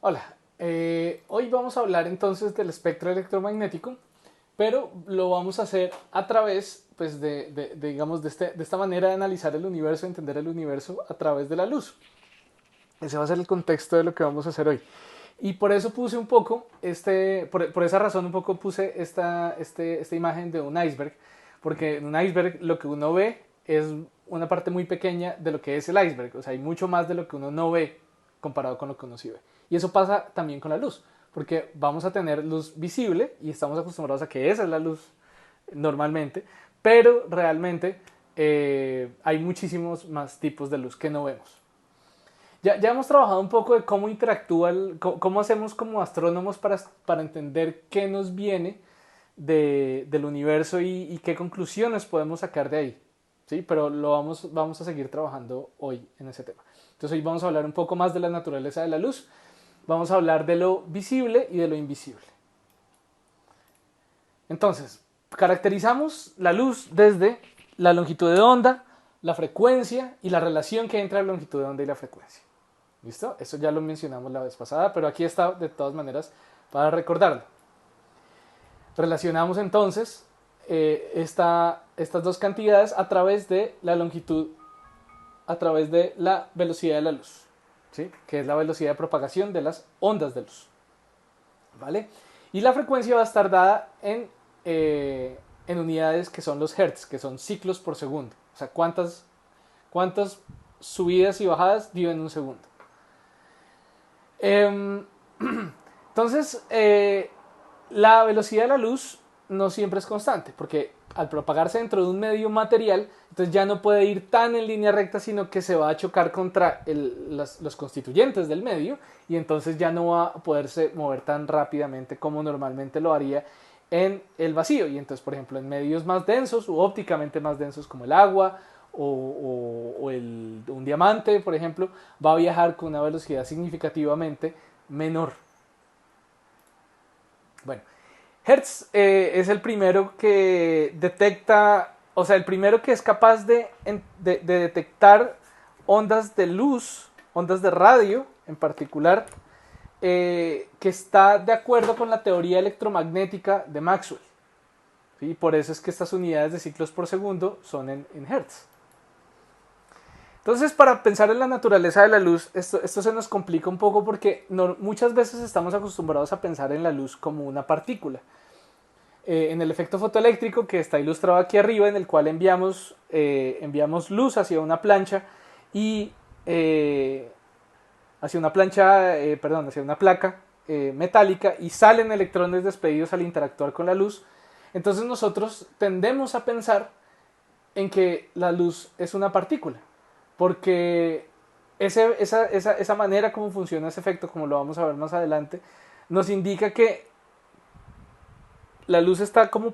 Hola, hoy vamos a hablar entonces del espectro electromagnético, pero lo vamos a hacer a través, pues, digamos, de esta manera de analizar el universo, entender el universo a través de la luz. Ese va a ser el contexto de lo que vamos a hacer hoy. Y por eso puse un poco, por esa razón un poco puse esta imagen de un iceberg, porque en un iceberg lo que uno ve es una parte muy pequeña de lo que es el iceberg, o sea, hay mucho más de lo que uno no ve comparado con lo que uno sí ve. Y eso pasa también con la luz, porque vamos a tener luz visible y estamos acostumbrados a que esa es la luz normalmente, pero realmente hay muchísimos más tipos de luz que no vemos. Ya hemos trabajado un poco de cómo interactúa, cómo hacemos como astrónomos para entender qué nos viene del universo y qué conclusiones podemos sacar de ahí. ¿Sí? Pero vamos a seguir trabajando hoy en ese tema. Entonces hoy vamos a hablar un poco más de la naturaleza de la luz. Vamos a hablar de lo visible y de lo invisible. Entonces, caracterizamos la luz desde la longitud de onda, la frecuencia y la relación que hay entre la longitud de onda y la frecuencia. ¿Listo? Eso ya lo mencionamos la vez pasada, pero aquí está de todas maneras para recordarlo. Relacionamos entonces estas dos cantidades a través de la longitud, a través de la velocidad de la luz, ¿sí? Que es la velocidad de propagación de las ondas de luz. ¿Vale? Y la frecuencia va a estar dada en unidades que son los hertz, que son ciclos por segundo. O sea, cuántas subidas y bajadas dio en un segundo. Entonces, la velocidad de la luz no siempre es constante, porque al propagarse dentro de un medio material, entonces ya no puede ir tan en línea recta, sino que se va a chocar contra los constituyentes del medio, y entonces ya no va a poderse mover tan rápidamente como normalmente lo haría en el vacío. Y entonces, por ejemplo, en medios más densos o ópticamente más densos como el agua un diamante, por ejemplo, va a viajar con una velocidad significativamente menor. Bueno, Hertz es el primero que detecta, o sea, el primero que es capaz de detectar ondas de luz, ondas de radio en particular, que está de acuerdo con la teoría electromagnética de Maxwell. ¿Sí? Por eso es que estas unidades de ciclos por segundo son en Hertz. Entonces, para pensar en la naturaleza de la luz, esto se nos complica un poco porque muchas veces estamos acostumbrados a pensar en la luz como una partícula. En el efecto fotoeléctrico que está ilustrado aquí arriba, en el cual enviamos luz hacia una plancha y hacia una placa metálica y salen electrones despedidos al interactuar con la luz. Entonces nosotros tendemos a pensar en que la luz es una partícula, porque esa manera como funciona ese efecto, como lo vamos a ver más adelante, nos indica que la luz está como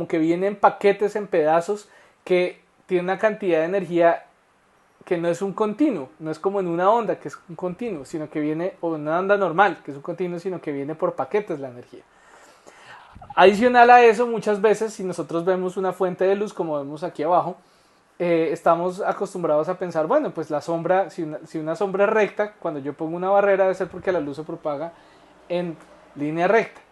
que viene en paquetes, en pedazos, que tiene una cantidad de energía que no es un continuo, no es como en una onda que es un continuo, sino que viene, o en una onda normal que es un continuo, sino que viene por paquetes la energía. Adicional a eso, muchas veces si nosotros vemos una fuente de luz como vemos aquí abajo, estamos acostumbrados a pensar, bueno, pues la sombra, si una sombra es recta, cuando yo pongo una barrera debe ser porque la luz se propaga en línea recta.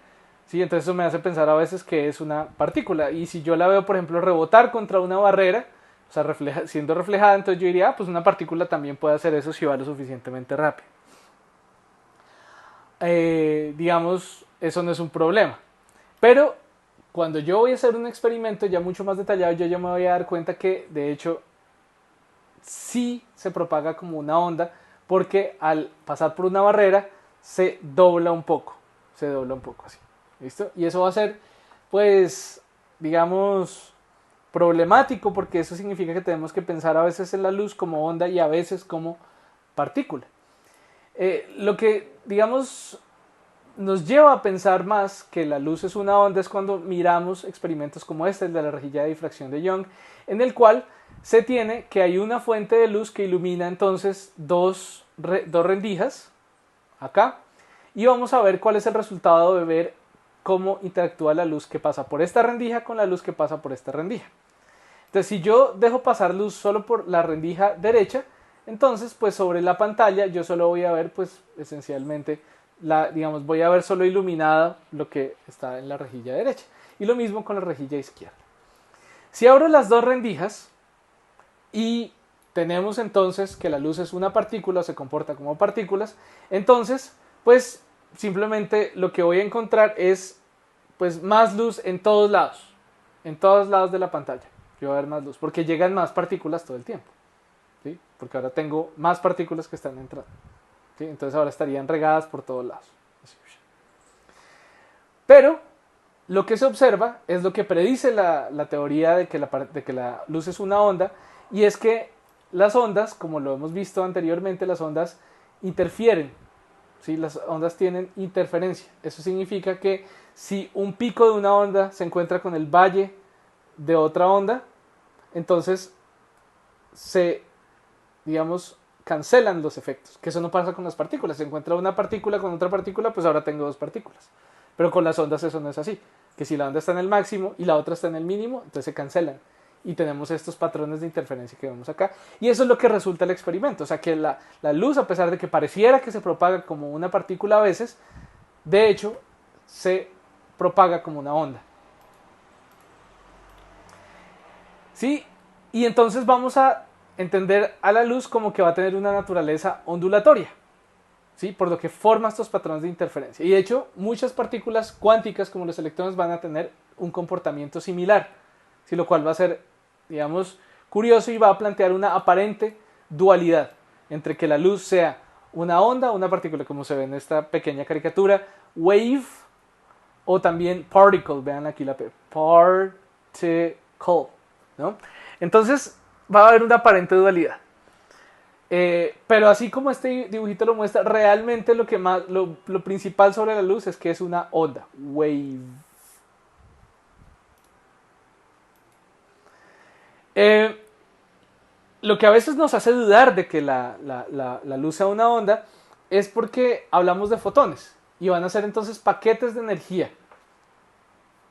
¿Sí? Entonces eso me hace pensar a veces que es una partícula. Y si yo la veo, por ejemplo, rebotar contra una barrera, o sea, siendo reflejada, entonces yo diría, pues una partícula también puede hacer eso si va lo suficientemente rápido. Digamos, eso no es un problema. Pero cuando yo voy a hacer un experimento ya mucho más detallado, yo ya me voy a dar cuenta que de hecho sí se propaga como una onda, porque al pasar por una barrera se dobla un poco así. ¿Listo? Y eso va a ser, pues, digamos, problemático, porque eso significa que tenemos que pensar a veces en la luz como onda y a veces como partícula. Lo que, digamos, nos lleva a pensar más que la luz es una onda es cuando miramos experimentos como este, el de la rejilla de difracción de Young, en el cual se tiene que hay una fuente de luz que ilumina entonces dos rendijas, acá, y vamos a ver cuál es el resultado de ver cómo interactúa la luz que pasa por esta rendija con la luz que pasa por esta rendija. Entonces, si yo dejo pasar luz solo por la rendija derecha, Entonces, pues sobre la pantalla yo solo voy a ver, pues esencialmente, digamos, voy a ver solo iluminada lo que está en la rejilla derecha. Y lo mismo con la rejilla izquierda. Si abro las dos rendijas y tenemos entonces que la luz es una partícula o se comporta como partículas, entonces, pues simplemente lo que voy a encontrar es pues más luz en todos lados de la pantalla. Yo voy a ver más luz, porque llegan más partículas todo el tiempo, ¿sí? Porque ahora tengo más partículas que están entrando, ¿sí? Entonces ahora estarían regadas por todos lados. Pero lo que se observa es lo que predice la teoría de que la luz es una onda, y es que las ondas, como lo hemos visto anteriormente, las ondas interfieren, ¿sí? Las ondas tienen interferencia. Eso significa que si un pico de una onda se encuentra con el valle de otra onda, entonces digamos, cancelan los efectos, que eso no pasa con las partículas. Si encuentra una partícula con otra partícula, pues ahora tengo dos partículas. Pero con las ondas eso no es así, que si la onda está en el máximo y la otra está en el mínimo, entonces se cancelan. Y tenemos estos patrones de interferencia que vemos acá. Y eso es lo que resulta el experimento. O sea que la luz, a pesar de que pareciera que se propaga como una partícula a veces, de hecho, se propaga como una onda. ¿Sí? Y entonces vamos a entender a la luz como que va a tener una naturaleza ondulatoria, ¿sí? Por lo que forma estos patrones de interferencia. Y de hecho, muchas partículas cuánticas como los electrones van a tener un comportamiento similar, ¿sí? Lo cual va a ser, digamos, curioso y va a plantear una aparente dualidad entre que la luz sea una onda, una partícula, como se ve en esta pequeña caricatura, wave, o también particle, vean aquí la P, particle, ¿no? Entonces va a haber una aparente dualidad. Pero así como este dibujito lo muestra, realmente lo principal sobre la luz es que es una onda, wave. Lo que a veces nos hace dudar de que la luz sea una onda es porque hablamos de fotones y van a ser entonces paquetes de energía,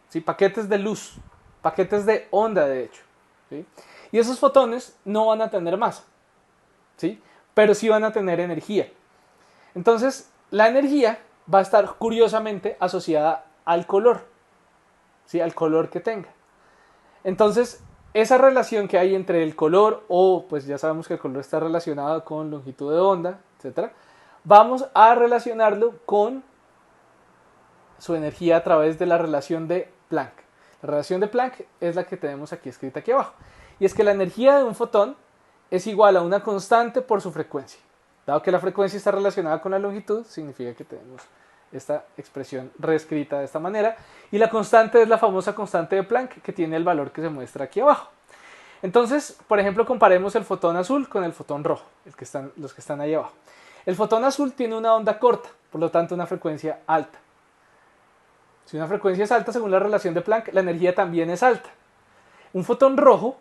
¿sí? Paquetes de luz, paquetes de onda de hecho, ¿sí? Y esos fotones no van a tener masa, ¿sí? Pero sí van a tener energía. Entonces la energía va a estar curiosamente asociada al color, ¿sí? Al color que tenga. Entonces esa relación que hay entre el color, o pues ya sabemos que el color está relacionado con longitud de onda, etc., vamos a relacionarlo con su energía a través de la relación de Planck. La relación de Planck es la que tenemos aquí escrita aquí abajo. Y es que la energía de un fotón es igual a una constante por su frecuencia. Dado que la frecuencia está relacionada con la longitud, significa que tenemos esta expresión reescrita de esta manera. Y la constante es la famosa constante de Planck, que tiene el valor que se muestra aquí abajo. Entonces, por ejemplo, comparemos el fotón azul con el fotón rojo, los que están ahí abajo. El fotón azul tiene una onda corta, por lo tanto una frecuencia alta. Si una frecuencia es alta, según la relación de Planck, la energía también es alta. Un fotón rojo,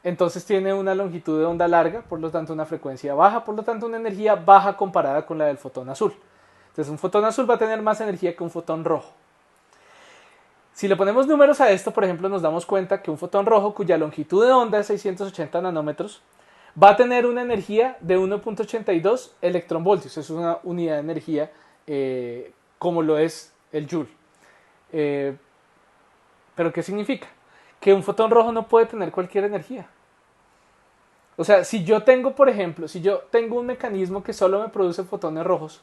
entonces tiene una longitud de onda larga, por lo tanto una frecuencia baja, por lo tanto una energía baja comparada con la del fotón azul. Entonces un fotón azul va a tener más energía que un fotón rojo. Si le ponemos números a esto, por ejemplo, nos damos cuenta que un fotón rojo, cuya longitud de onda es 680 nanómetros, va a tener una energía de 1.82 electronvoltios. Eso es una unidad de energía como lo es el joule. ¿Pero qué significa? Que un fotón rojo no puede tener cualquier energía. O sea, si yo tengo, por ejemplo, si yo tengo un mecanismo que solo me produce fotones rojos,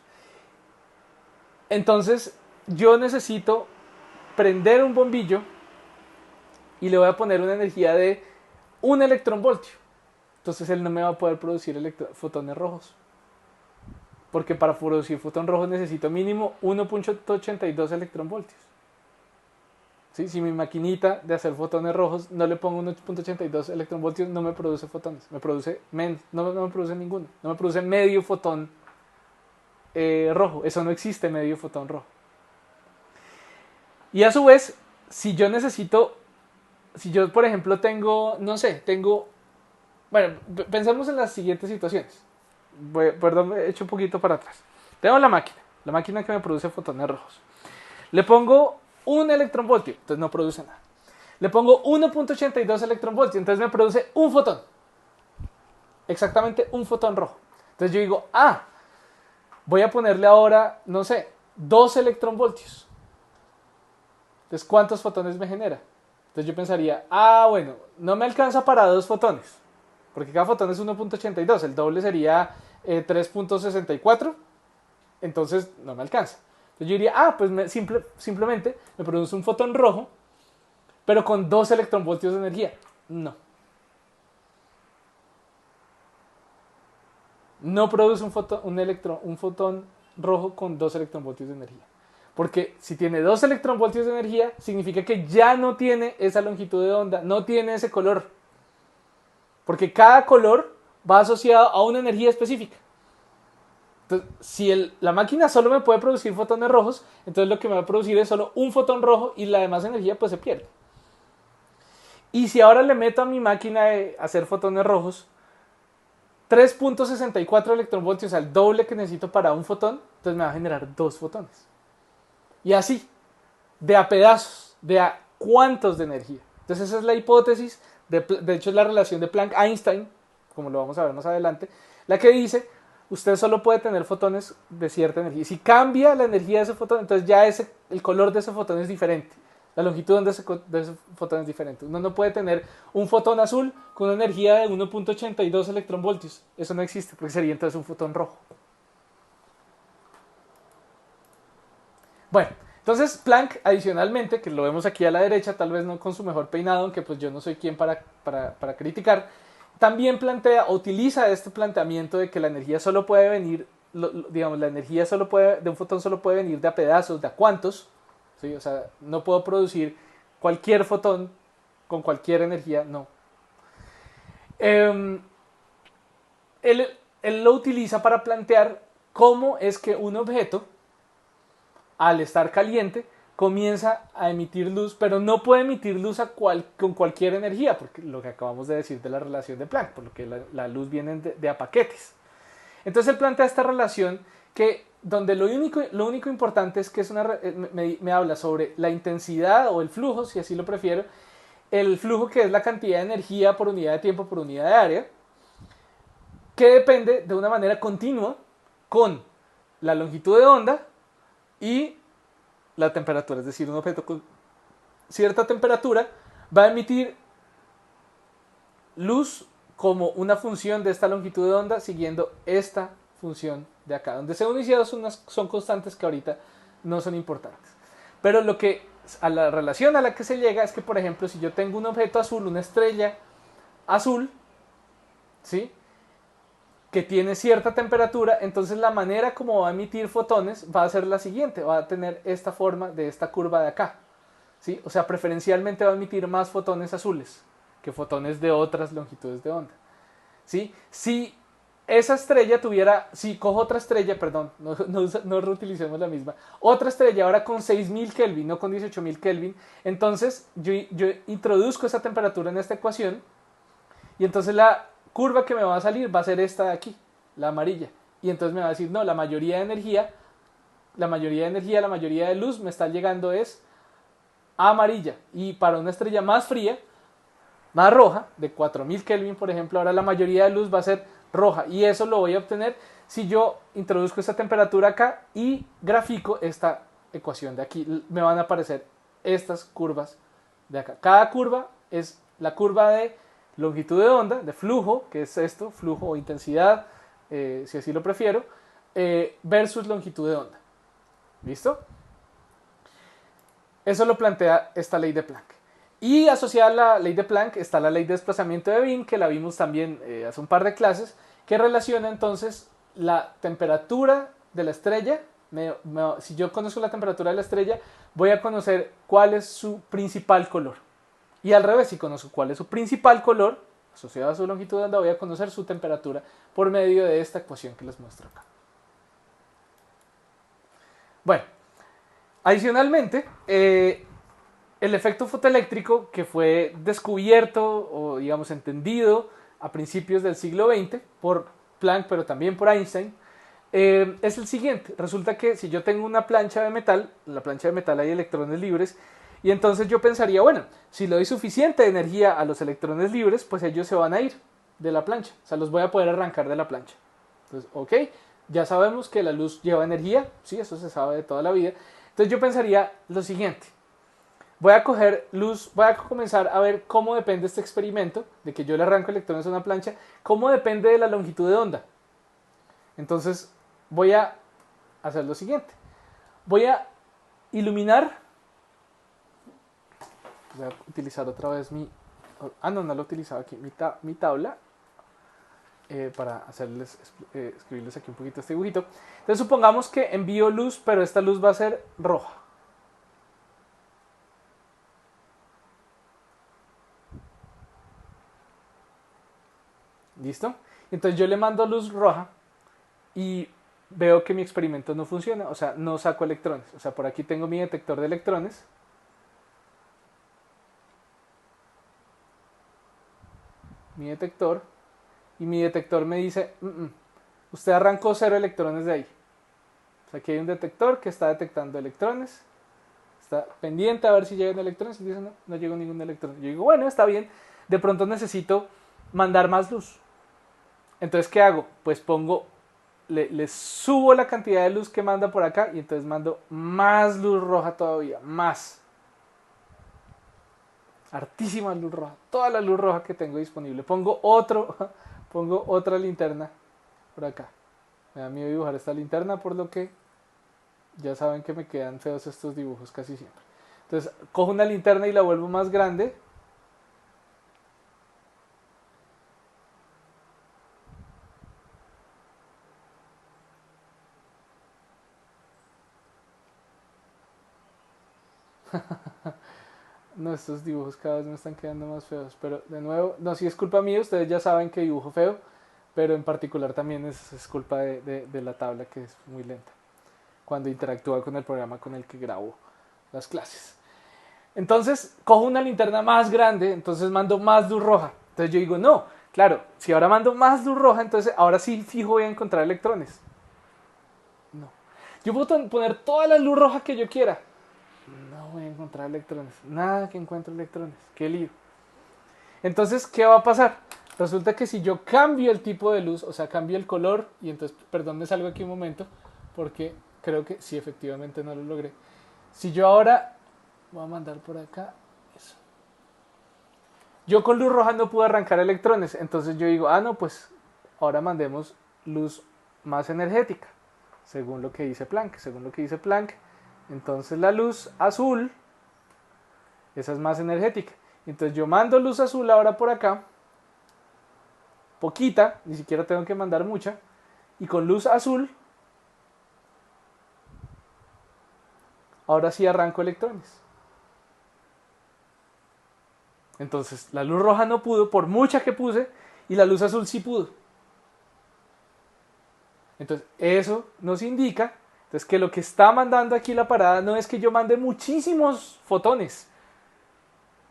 entonces yo necesito prender un bombillo y le voy a poner una energía de 1 electronvoltio. Entonces él no me va a poder producir fotones rojos. Porque para producir fotón rojo necesito mínimo 1.82 electronvoltios. ¿Sí? Si mi maquinita de hacer fotones rojos no le pongo 1.82 electronvoltios, no me produce fotones. Me produce menos, no me produce ninguno. No me produce medio fotón rojo. Eso no existe, medio fotón rojo. Y a su vez, si yo, por ejemplo, bueno, pensemos en las siguientes situaciones. Perdón, me he hecho un poquito para atrás. Tengo la máquina que me produce fotones rojos. Le pongo 1 electronvoltio, entonces no produce nada. Le pongo 1.82 electronvoltios, entonces me produce un fotón. exactamente un fotón rojo. Entonces yo digo, voy a ponerle ahora, no sé, 2 electronvoltios. Entonces, ¿cuántos fotones me genera? Entonces yo pensaría, bueno, no me alcanza para 2 fotones, porque cada fotón es 1.82, el doble sería 3.64, entonces no me alcanza. Entonces yo diría, pues simplemente me produce un fotón rojo, pero con 2 electronvoltios de energía. No produce un fotón rojo con 2 electronvoltios de energía. Porque si tiene 2 electronvoltios de energía, significa que ya no tiene esa longitud de onda, no tiene ese color. Porque cada color va asociado a una energía específica. Entonces, si la máquina solo me puede producir fotones rojos, entonces lo que me va a producir es solo un fotón rojo y la demás energía pues se pierde. Y si ahora le meto a mi máquina de hacer fotones rojos 3.64 electronvoltios, al doble que necesito para un fotón, entonces me va a generar 2 fotones. Y así, de a pedazos, de a cuántos de energía. Entonces esa es la hipótesis, de hecho es la relación de Planck-Einstein, como lo vamos a ver más adelante, la que dice, usted solo puede tener fotones de cierta energía. Y si cambia la energía de ese fotón, entonces ya el color de ese fotón es diferente. La longitud de ese fotón es diferente. Uno no puede tener un fotón azul con una energía de 1.82 electronvoltios. Eso no existe, porque sería entonces un fotón rojo. Bueno, entonces Planck, adicionalmente, que lo vemos aquí a la derecha, tal vez no con su mejor peinado, aunque pues yo no soy quien para criticar, también utiliza este planteamiento de que la energía solo puede venir, la energía de un fotón solo puede venir de a pedazos, de a cuantos, ¿sí? O sea, no puedo producir cualquier fotón con cualquier energía, no. Él lo utiliza para plantear cómo es que un objeto, al estar caliente, comienza a emitir luz, pero no puede emitir luz con cualquier energía, porque lo que acabamos de decir de la relación de Planck, por lo que la luz viene de a paquetes. Entonces él plantea esta relación que donde lo único importante es que me habla sobre la intensidad o el flujo, si así lo prefiero, el flujo que es la cantidad de energía por unidad de tiempo por unidad de área, que depende de una manera continua con la longitud de onda y la temperatura, es decir, un objeto con cierta temperatura va a emitir luz como una función de esta longitud de onda siguiendo esta función de acá, donde C1 y C2 son constantes que ahorita no son importantes. Pero a la relación a la que se llega es que, por ejemplo, si yo tengo un objeto azul, una estrella azul, ¿sí?, que tiene cierta temperatura, entonces la manera como va a emitir fotones va a ser la siguiente, va a tener esta forma de esta curva de acá, ¿sí? O sea, preferencialmente va a emitir más fotones azules que fotones de otras longitudes de onda, ¿sí? Si cojo otra estrella, perdón, no reutilicemos la misma, otra estrella ahora con 6000 Kelvin, no con 18000 Kelvin, entonces yo introduzco esa temperatura en esta ecuación y entonces la curva que me va a salir va a ser esta de aquí, la amarilla. Y entonces me va a decir, no, la mayoría de luz me está llegando es amarilla. Y para una estrella más fría, más roja, de 4000 Kelvin, por ejemplo, ahora la mayoría de luz va a ser roja. Y eso lo voy a obtener si yo introduzco esta temperatura acá y grafico esta ecuación de aquí. Me van a aparecer estas curvas de acá. Cada curva es la curva de longitud de onda, de flujo, que es esto, flujo o intensidad, si así lo prefiero, versus longitud de onda. ¿Listo? Eso lo plantea esta ley de Planck. Y asociada a la ley de Planck está la ley de desplazamiento de Wien, que la vimos también hace un par de clases, que relaciona entonces la temperatura de la estrella. Si yo conozco la temperatura de la estrella, voy a conocer cuál es su principal color. Y al revés, si conozco cuál es su principal color, asociado a su longitud de onda, voy a conocer su temperatura por medio de esta ecuación que les muestro acá. Bueno, adicionalmente, el efecto fotoeléctrico que fue descubierto o digamos entendido a principios del siglo XX por Planck, pero también por Einstein, es el siguiente. Resulta que si yo tengo una plancha de metal, en la plancha de metal hay electrones libres, y entonces yo pensaría, bueno, si le doy suficiente energía a los electrones libres, pues ellos se van a ir. de la plancha. O sea, los voy a poder arrancar de la plancha. Entonces, ok, ya sabemos que la luz lleva energía. Sí, eso se sabe de toda la vida. Entonces yo pensaría lo siguiente. Voy a coger luz, voy a comenzar a ver cómo depende este experimento, de que yo le arranco electrones a una plancha, cómo depende de la longitud de onda. Entonces voy a hacer lo siguiente. Voy a iluminar. Voy a utilizar otra vez mi... no lo utilizaba aquí, mi tabla. Para escribirles aquí un poquito este dibujito. Entonces supongamos que envío luz, pero esta luz va a ser roja. ¿Listo? Entonces yo le mando luz roja y veo que mi experimento no funciona, o sea, no saco electrones. O sea, por aquí tengo mi detector de electrones. Mi detector. Y mi detector me dice, usted arrancó 0 electrones de ahí. O sea, aquí hay un detector que está detectando electrones. Está pendiente a ver si llegan electrones. Y dice, no llegó ningún electrón. Yo digo, bueno, está bien. De pronto necesito mandar más luz. Entonces, ¿qué hago? Pues le subo la cantidad de luz que manda por acá. Y entonces mando más luz roja todavía. Más. Hartísima luz roja. Toda la luz roja que tengo disponible. Pongo otra linterna por acá. Me da miedo dibujar esta linterna, por lo que ya saben que me quedan feos estos dibujos casi siempre. Entonces cojo una linterna y la vuelvo más grande. No, estos dibujos cada vez me están quedando más feos. Pero de nuevo, no, si es culpa mía, ustedes ya saben que dibujo feo. Pero en particular también es culpa de la tabla, que es muy lenta cuando interactúa con el programa con el que grabo las clases. Entonces cojo una linterna más grande, entonces mando más luz roja. Entonces yo digo, no, claro, si ahora mando más luz roja, entonces ahora sí fijo voy a encontrar electrones. No. Yo puedo poner toda la luz roja que yo quiera. No voy a encontrar electrones. Nada que encuentre electrones. Qué lío. Entonces, ¿qué va a pasar? Resulta que si yo cambio el tipo de luz, o sea, cambio el color, y entonces, perdón, me salgo aquí un momento, porque creo que sí, efectivamente no lo logré. Si yo ahora, voy a mandar por acá, eso. Yo con luz roja no pude arrancar electrones, entonces yo digo, no, pues ahora mandemos luz más energética, según lo que dice Planck. Según lo que dice Planck, entonces la luz azul, esa es más energética. Entonces yo mando luz azul ahora por acá, poquita, ni siquiera tengo que mandar mucha, y con luz azul, ahora sí arranco electrones. Entonces la luz roja no pudo, por mucha que puse, y la luz azul sí pudo. Entonces eso nos indica entonces, que lo que está mandando aquí la parada no es que yo mande muchísimos fotones.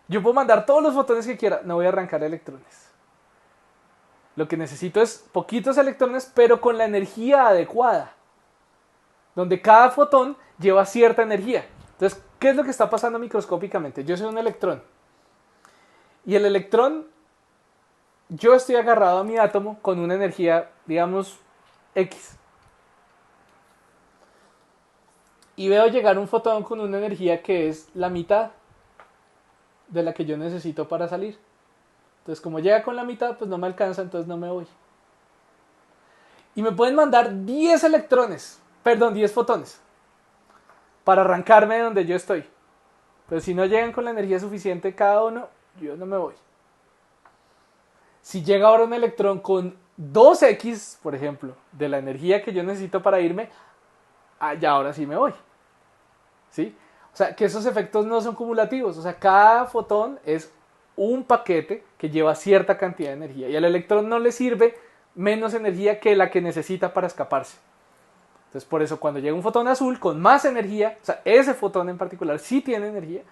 Yo puedo mandar todos los fotones que quiera, no voy a arrancar electrones. Lo que necesito es poquitos electrones, pero con la energía adecuada. Donde cada fotón lleva cierta energía. Entonces, ¿qué es lo que está pasando microscópicamente? Yo soy un electrón. Y el electrón, yo estoy agarrado a mi átomo con una energía, digamos, X. Y veo llegar un fotón con una energía que es la mitad de la que yo necesito para salir. Entonces, como llega con la mitad, pues no me alcanza, entonces no me voy. Y me pueden mandar 10 electrones, perdón, 10 fotones, para arrancarme de donde yo estoy. Pero si no llegan con la energía suficiente cada uno, yo no me voy. Si llega ahora un electrón con 2x, por ejemplo, de la energía que yo necesito para irme, ya ahora sí me voy. ¿Sí? O sea, que esos efectos no son cumulativos. O sea, cada fotón es un paquete que lleva cierta cantidad de energía. Y al electrón no le sirve menos energía que la que necesita para escaparse. Entonces, por eso cuando llega un fotón azul con más energía, o sea, ese fotón en particular sí tiene energía,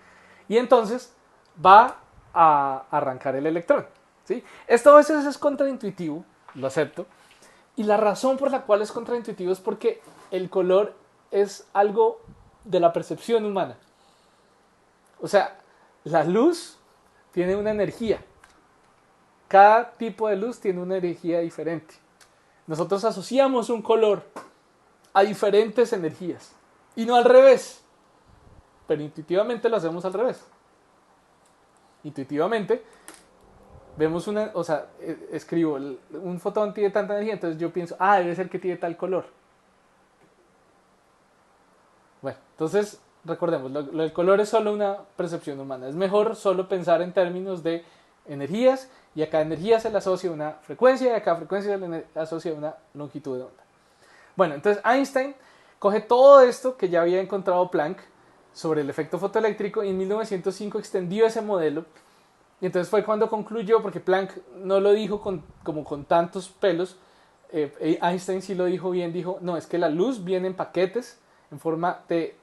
y entonces va a arrancar el electrón. ¿Sí? Esto a veces es contraintuitivo, lo acepto. Y la razón por la cual es contraintuitivo es porque el color es algo de la percepción humana. O sea, la luz tiene una energía. Cada tipo de luz tiene una energía diferente. Nosotros asociamos un color a diferentes energías y no al revés, pero intuitivamente lo hacemos al revés. Intuitivamente vemos escribo, un fotón tiene tanta energía, entonces yo pienso, debe ser que tiene tal color. Bueno, entonces recordemos, lo del color es solo una percepción humana. Es mejor solo pensar en términos de energías, y a cada energía se le asocia una frecuencia, y a cada frecuencia se le asocia una longitud de onda. Bueno, entonces Einstein coge todo esto que ya había encontrado Planck sobre el efecto fotoeléctrico y en 1905 extendió ese modelo. Y entonces fue cuando concluyó, porque Planck no lo dijo como con tantos pelos, Einstein sí lo dijo bien, dijo, no, es que la luz viene en paquetes, en forma de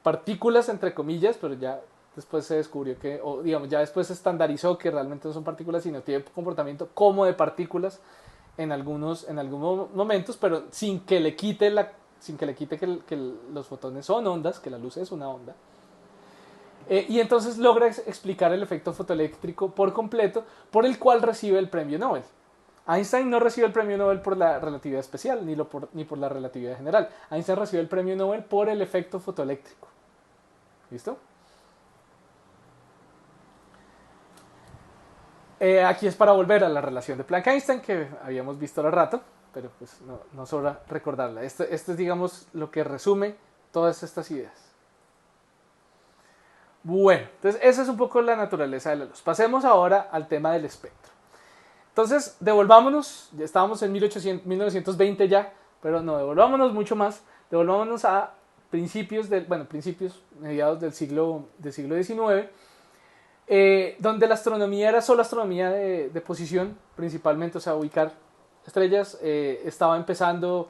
partículas, entre comillas, pero ya después se descubrió que, o digamos, ya después se estandarizó que realmente no son partículas, sino tiene comportamiento como de partículas en algunos momentos, pero sin que le quite que los fotones son ondas, que la luz es una onda. Y entonces logra explicar el efecto fotoeléctrico por completo, por el cual recibe el premio Nobel. Einstein no recibe el premio Nobel por la relatividad especial, ni por la relatividad general. Einstein recibe el premio Nobel por el efecto fotoeléctrico. ¿Listo? Aquí es para volver a la relación de Planck-Einstein, que habíamos visto hace rato, pero pues no sobra recordarla. Esto es, digamos, lo que resume todas estas ideas. Bueno, entonces esa es un poco la naturaleza de la luz. Pasemos ahora al tema del espectro. Entonces, devolvámonos, ya estábamos en 1920 ya, pero no, devolvámonos mucho más, devolvámonos a mediados del siglo XIX, donde la astronomía era solo astronomía de posición, principalmente, o sea, ubicar estrellas. Estaba empezando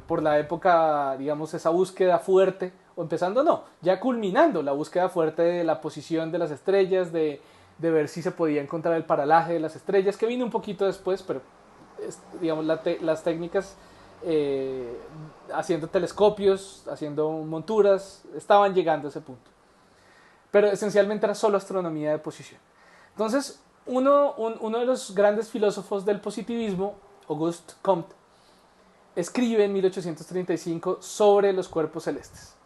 por la época, digamos, esa búsqueda fuerte, o empezando no, ya culminando la búsqueda fuerte de la posición de las estrellas, de ver si se podía encontrar el paralaje de las estrellas, que vino un poquito después, pero digamos, las técnicas haciendo telescopios, haciendo monturas, estaban llegando a ese punto. Pero esencialmente era solo astronomía de posición. Entonces, uno de los grandes filósofos del positivismo, Auguste Comte, escribe en 1835 sobre los cuerpos celestes.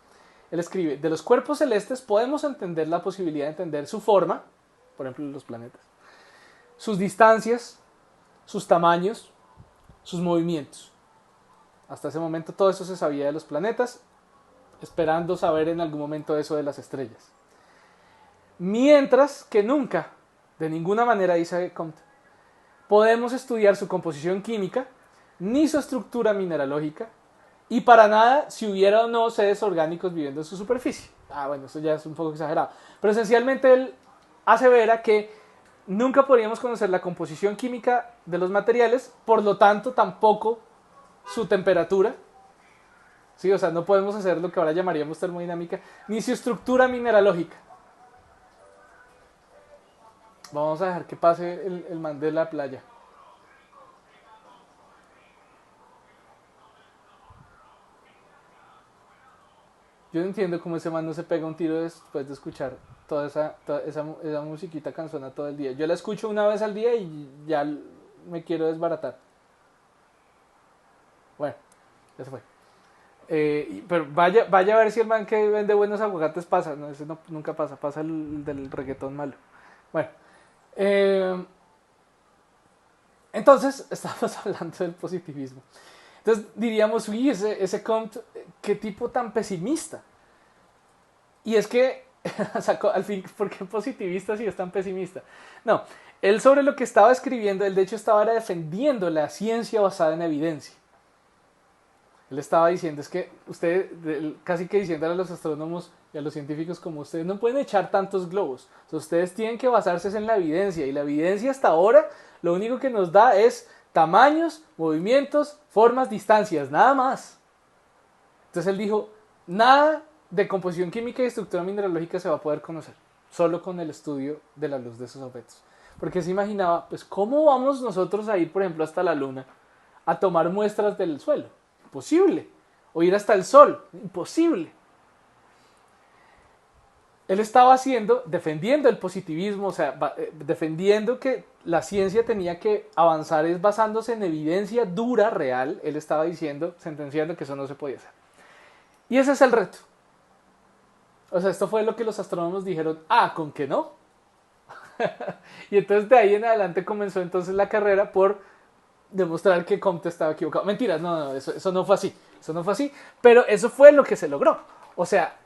Él escribe, de los cuerpos celestes podemos entender la posibilidad de entender su forma, por ejemplo los planetas, sus distancias, sus tamaños, sus movimientos. Hasta ese momento todo eso se sabía de los planetas, esperando saber en algún momento eso de las estrellas. Mientras que nunca, de ninguna manera, dice Comte, podemos estudiar su composición química, ni su estructura mineralógica, y para nada si hubiera o no seres orgánicos viviendo en su superficie. Bueno, eso ya es un poco exagerado. Pero esencialmente él asevera que nunca podríamos conocer la composición química de los materiales, por lo tanto tampoco su temperatura. Sí, o sea, no podemos hacer lo que ahora llamaríamos termodinámica, ni su estructura mineralógica. Vamos a dejar que pase el man de la playa. Yo no entiendo cómo ese man no se pega un tiro después de escuchar toda esa musiquita canzona todo el día. Yo la escucho una vez al día y ya me quiero desbaratar. Bueno, eso fue. Pero vaya a ver si el man que vende buenos aguacates pasa. No, ese nunca pasa el del reggaetón malo. Bueno, entonces estamos hablando del positivismo. Entonces diríamos, uy, ese Comte, qué tipo tan pesimista. Y es que, al fin, ¿por qué positivista si es tan pesimista? No, él sobre lo que estaba escribiendo, él de hecho estaba defendiendo la ciencia basada en evidencia. Él estaba diciendo, es que ustedes, casi que diciéndole a los astrónomos y a los científicos como ustedes, no pueden echar tantos globos. O sea, ustedes tienen que basarse en la evidencia. Y la evidencia hasta ahora, lo único que nos da es tamaños, movimientos, formas, distancias, nada más. Entonces él dijo, nada de composición química y estructura mineralógica se va a poder conocer, solo con el estudio de la luz de esos objetos. Porque se imaginaba, pues, ¿cómo vamos nosotros a ir, por ejemplo, hasta la luna a tomar muestras del suelo? Imposible. O ir hasta el sol, imposible. él estaba defendiendo el positivismo, o sea, defendiendo que la ciencia tenía que avanzar es basándose en evidencia dura, real. Él estaba diciendo, sentenciando que eso no se podía hacer. Y ese es el reto. O sea, esto fue lo que los astrónomos dijeron, ¿con qué no? Y entonces de ahí en adelante comenzó entonces la carrera por demostrar que Comte estaba equivocado. Mentiras, no, eso no fue así. Eso no fue así, pero eso fue lo que se logró. O sea,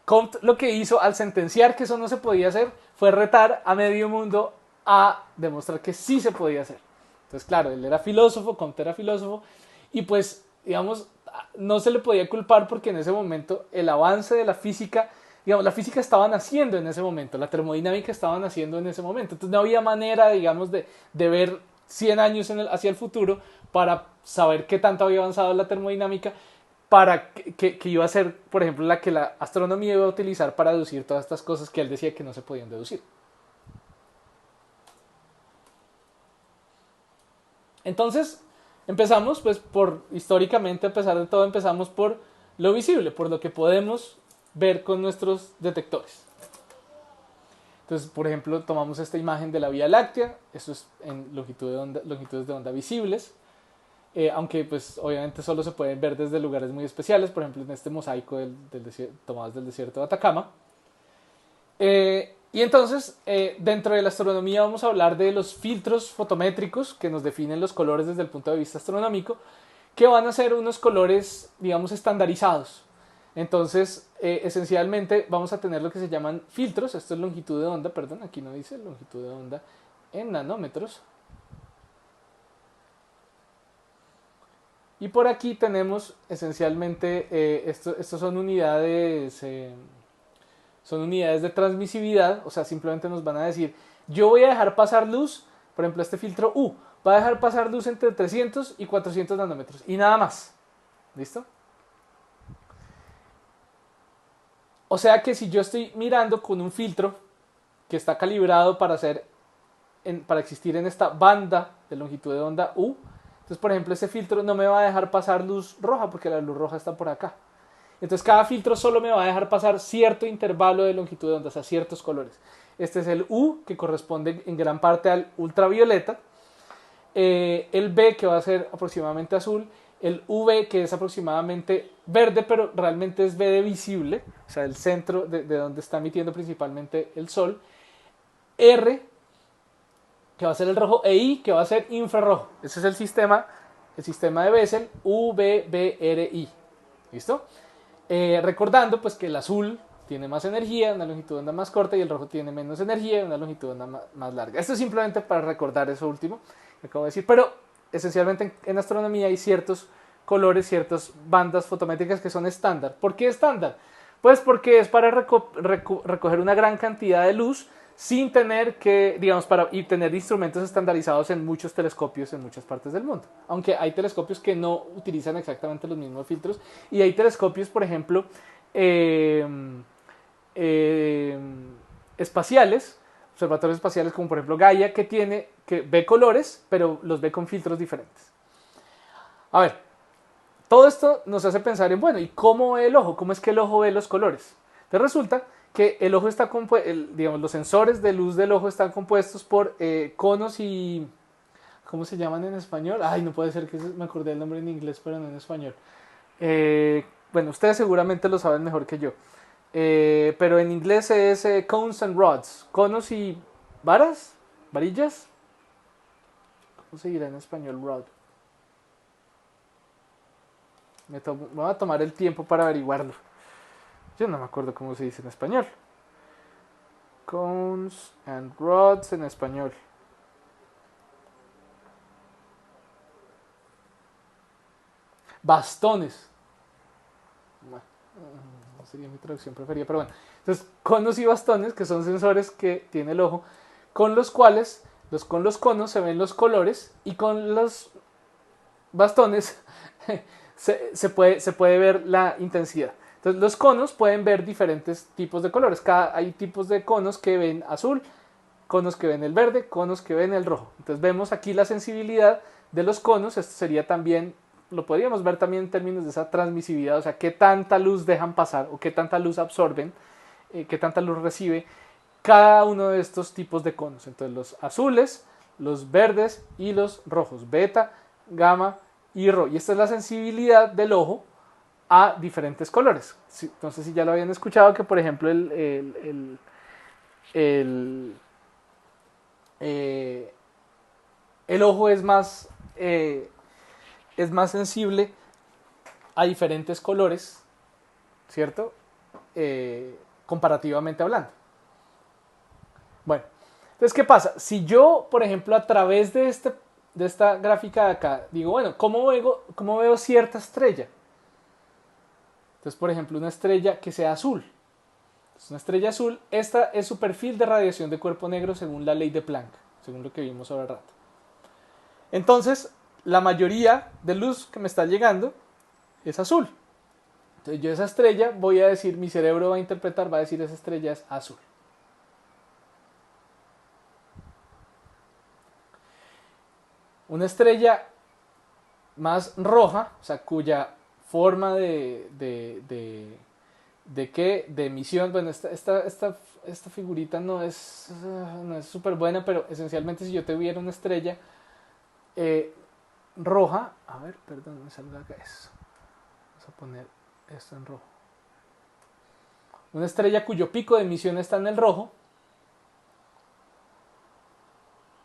Comte lo que hizo al sentenciar que eso no se podía hacer fue retar a medio mundo a demostrar que sí se podía hacer. Entonces, claro, él era filósofo, Comte era filósofo, y pues, digamos, no se le podía culpar porque en ese momento el avance de la física, digamos, la física estaba naciendo en ese momento, la termodinámica estaba naciendo en ese momento, entonces no había manera, digamos, de ver 100 años hacia el futuro para saber qué tanto había avanzado la termodinámica, para que iba a ser, por ejemplo, la que la astronomía iba a utilizar para deducir todas estas cosas que él decía que no se podían deducir. Entonces, empezamos, pues, históricamente, a pesar de todo, empezamos por lo visible, por lo que podemos ver con nuestros detectores. Entonces, por ejemplo, tomamos esta imagen de la Vía Láctea, eso es en longitudes de onda visibles, aunque pues obviamente solo se pueden ver desde lugares muy especiales, por ejemplo en este mosaico tomados del desierto de Atacama. Y entonces, dentro de la astronomía vamos a hablar de los filtros fotométricos que nos definen los colores desde el punto de vista astronómico, que van a ser unos colores, digamos, estandarizados. Entonces, esencialmente vamos a tener lo que se llaman filtros. Esto es longitud de onda, perdón, aquí no dice longitud de onda en nanómetros. Y por aquí tenemos esencialmente, estos son unidades de transmisividad, o sea, simplemente nos van a decir, yo voy a dejar pasar luz, por ejemplo, este filtro U, va a dejar pasar luz entre 300 y 400 nanómetros, y nada más. ¿Listo? O sea que si yo estoy mirando con un filtro que está calibrado para existir en esta banda de longitud de onda U, entonces, por ejemplo, ese filtro no me va a dejar pasar luz roja porque la luz roja está por acá. Entonces, cada filtro solo me va a dejar pasar cierto intervalo de longitud de onda, o sea, ciertos colores. Este es el U, que corresponde en gran parte al ultravioleta. El B, que va a ser aproximadamente azul. El V, que es aproximadamente verde, pero realmente es verde visible, o sea, el centro de donde está emitiendo principalmente el sol. R, que va a ser el rojo, e I, que va a ser infrarrojo. Ese es el sistema de Bessel, U, V, B, R, I. ¿Listo? Recordando pues que el azul tiene más energía, una longitud de onda más corta, y el rojo tiene menos energía, una longitud de onda más larga. Esto es simplemente para recordar eso último que acabo de decir, pero esencialmente en astronomía hay ciertos colores, ciertas bandas fotométricas que son estándar. ¿Por qué estándar? Pues porque es para recoger una gran cantidad de luz sin tener que, digamos, y tener instrumentos estandarizados en muchos telescopios en muchas partes del mundo. Aunque hay telescopios que no utilizan exactamente los mismos filtros, y hay telescopios, por ejemplo, espaciales, observatorios espaciales como por ejemplo Gaia, que ve colores, pero los ve con filtros diferentes. A ver, todo esto nos hace pensar en, bueno, ¿y cómo ve el ojo? ¿Cómo es que el ojo ve los colores? Entonces resulta que el ojo está digamos, los sensores de luz del ojo están compuestos por conos y... ¿Cómo se llaman en español? Ay, no puede ser que me acordé el nombre en inglés, pero no en español. Bueno, ustedes seguramente lo saben mejor que yo. Pero en inglés es cones and rods. Conos y varillas. ¿Cómo se dirá en español rod? Me voy a tomar el tiempo para averiguarlo. Yo no me acuerdo cómo se dice en español. Cones and rods en español. Bastones. No sería mi traducción preferida, pero bueno. Entonces, conos y bastones, que son sensores que tiene el ojo, con los cuales, con los conos se ven los colores, y con los bastones se puede ver la intensidad. Entonces, los conos pueden ver diferentes tipos de colores. Hay tipos de conos que ven azul, conos que ven el verde, conos que ven el rojo. Entonces, vemos aquí la sensibilidad de los conos. Esto sería también, lo podríamos ver también en términos de esa transmisividad, o sea, qué tanta luz dejan pasar o qué tanta luz absorben qué tanta luz recibe cada uno de estos tipos de conos. Entonces los azules, los verdes y los rojos, beta, gamma y rho. Y esta es la sensibilidad del ojo a diferentes colores. Entonces, si ya lo habían escuchado, que por ejemplo el, eh, el ojo es más sensible a diferentes colores, ¿cierto? Comparativamente hablando. Bueno, entonces, ¿qué pasa? Si yo, por ejemplo, a través de esta gráfica de acá, digo, bueno, ¿cómo veo cierta estrella? Entonces, por ejemplo, una estrella que sea azul. Entonces, una estrella azul, esta es su perfil de radiación de cuerpo negro según la ley de Planck, según lo que vimos hace rato. Entonces, la mayoría de luz que me está llegando es azul. Entonces, yo esa estrella voy a decir, mi cerebro va a interpretar, va a decir esa estrella es azul. Una estrella más roja, o sea, cuya forma de emisión, bueno, esta figurita no es súper buena, pero esencialmente si yo te viera una estrella roja, a ver, perdón, me salga acá eso, vamos a poner esto en rojo, una estrella cuyo pico de emisión está en el rojo,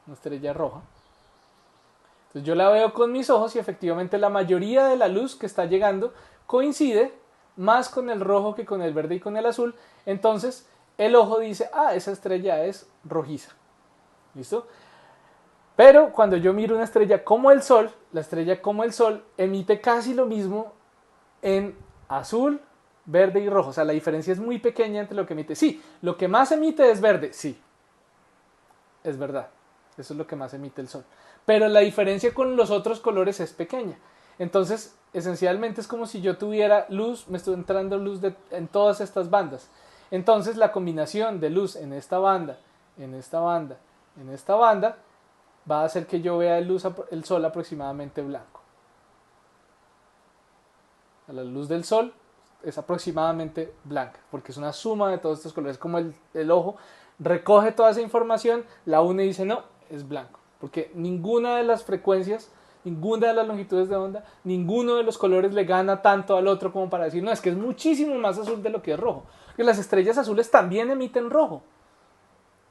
una estrella roja. Entonces yo la veo con mis ojos y efectivamente la mayoría de la luz que está llegando coincide más con el rojo que con el verde y con el azul. Entonces el ojo dice, esa estrella es rojiza. ¿Listo? Pero cuando yo miro una estrella como el Sol, la estrella como el Sol emite casi lo mismo en azul, verde y rojo. O sea, la diferencia es muy pequeña entre lo que emite. Sí, lo que más emite es verde. Sí, es verdad. Eso es lo que más emite el Sol. Pero la diferencia con los otros colores es pequeña. Entonces, esencialmente es como si yo tuviera luz, me estoy entrando luz en todas estas bandas. Entonces, la combinación de luz en esta banda, en esta banda, en esta banda, va a hacer que yo vea el Sol aproximadamente blanco. La luz del Sol es aproximadamente blanca, porque es una suma de todos estos colores. Como el ojo recoge toda esa información, la une y dice, no, es blanco. Porque ninguna de las frecuencias, ninguna de las longitudes de onda, ninguno de los colores le gana tanto al otro como para decir, no, es que es muchísimo más azul de lo que es rojo. Porque las estrellas azules también emiten rojo,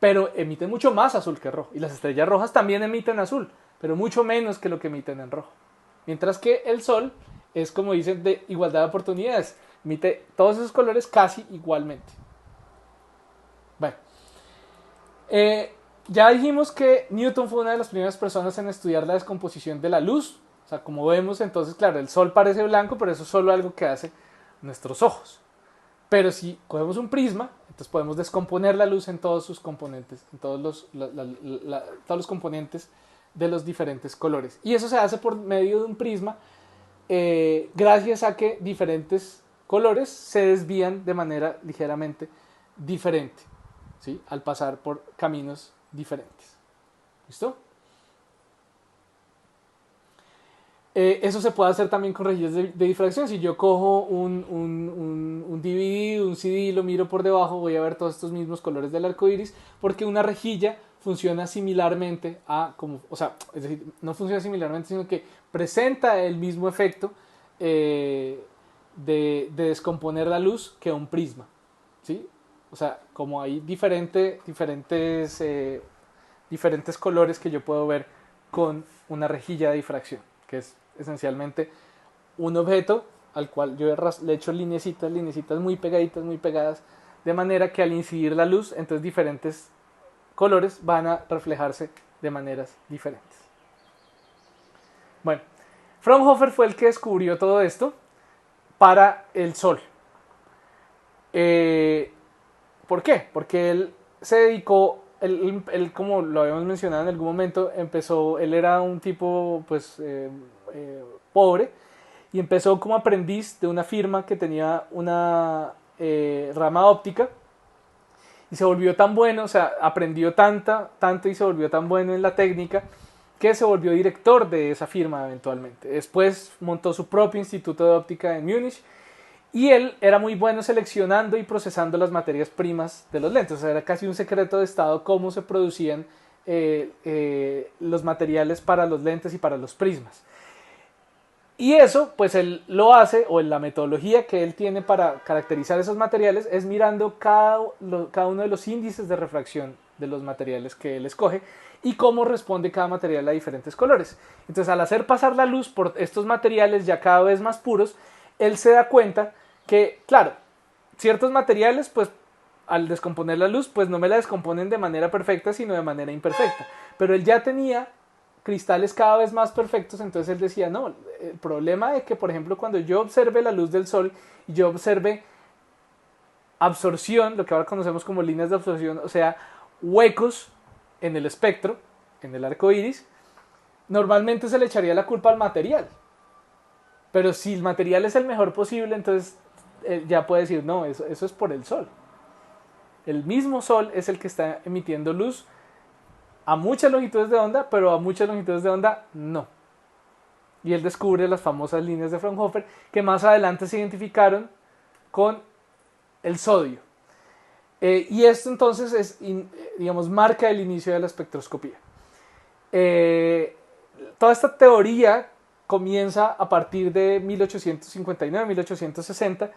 pero emiten mucho más azul que rojo. Y las estrellas rojas también emiten azul, pero mucho menos que lo que emiten en rojo. Mientras que el Sol es, como dicen, de igualdad de oportunidades. Emite todos esos colores casi igualmente. Bueno. Ya dijimos que Newton fue una de las primeras personas en estudiar la descomposición de la luz. O sea, como vemos, entonces, claro, el Sol parece blanco, pero eso es solo algo que hace nuestros ojos. Pero si cogemos un prisma, entonces podemos descomponer la luz en todos sus componentes, en todos los componentes de los diferentes colores. Y eso se hace por medio de un prisma, gracias a que diferentes colores se desvían de manera ligeramente diferente, ¿sí? Al pasar por caminos diferentes. ¿Listo? Eso se puede hacer también con rejillas de difracción. Si yo cojo un DVD, un CD y lo miro por debajo, voy a ver todos estos mismos colores del arco iris, porque una rejilla funciona similarmente o sea, es decir, no funciona similarmente, sino que presenta el mismo efecto de descomponer la luz que un prisma, ¿sí? O sea, como hay diferentes colores que yo puedo ver con una rejilla de difracción, que es esencialmente un objeto al cual yo le he hecho lineecitas muy pegaditas, muy pegadas, de manera que al incidir la luz, entonces diferentes colores van a reflejarse de maneras diferentes. Bueno, Fraunhofer fue el que descubrió todo esto para el Sol. ¿Por qué? Porque él se dedicó, él, como lo habíamos mencionado en algún momento, él era un tipo pues pobre y empezó como aprendiz de una firma que tenía una rama óptica y se volvió tan bueno, o sea, aprendió tanto y se volvió tan bueno en la técnica que se volvió director de esa firma eventualmente. Después montó su propio instituto de óptica en Múnich Y él era muy bueno seleccionando y procesando las materias primas de los lentes. O sea, era casi un secreto de estado cómo se producían los materiales para los lentes y para los prismas. Y eso, pues él lo hace, o en la metodología que él tiene para caracterizar esos materiales, es mirando cada uno de los índices de refracción de los materiales que él escoge y cómo responde cada material a diferentes colores. Entonces, al hacer pasar la luz por estos materiales ya cada vez más puros, él se da cuenta que, claro, ciertos materiales, pues al descomponer la luz, pues no me la descomponen de manera perfecta, sino de manera imperfecta. Pero él ya tenía cristales cada vez más perfectos, entonces él decía, no, el problema es que, por ejemplo, cuando yo observe la luz del sol y yo observe absorción, lo que ahora conocemos como líneas de absorción, o sea, huecos en el espectro, en el arco iris, normalmente se le echaría la culpa al material. Pero si el material es el mejor posible, entonces ya puede decir, no, eso es por el sol. El mismo sol es el que está emitiendo luz a muchas longitudes de onda, pero a muchas longitudes de onda no. Y él descubre las famosas líneas de Fraunhofer que más adelante se identificaron con el sodio. Y esto entonces es, digamos, marca el inicio de la espectroscopía. Toda esta teoría comienza a partir de 1859-1860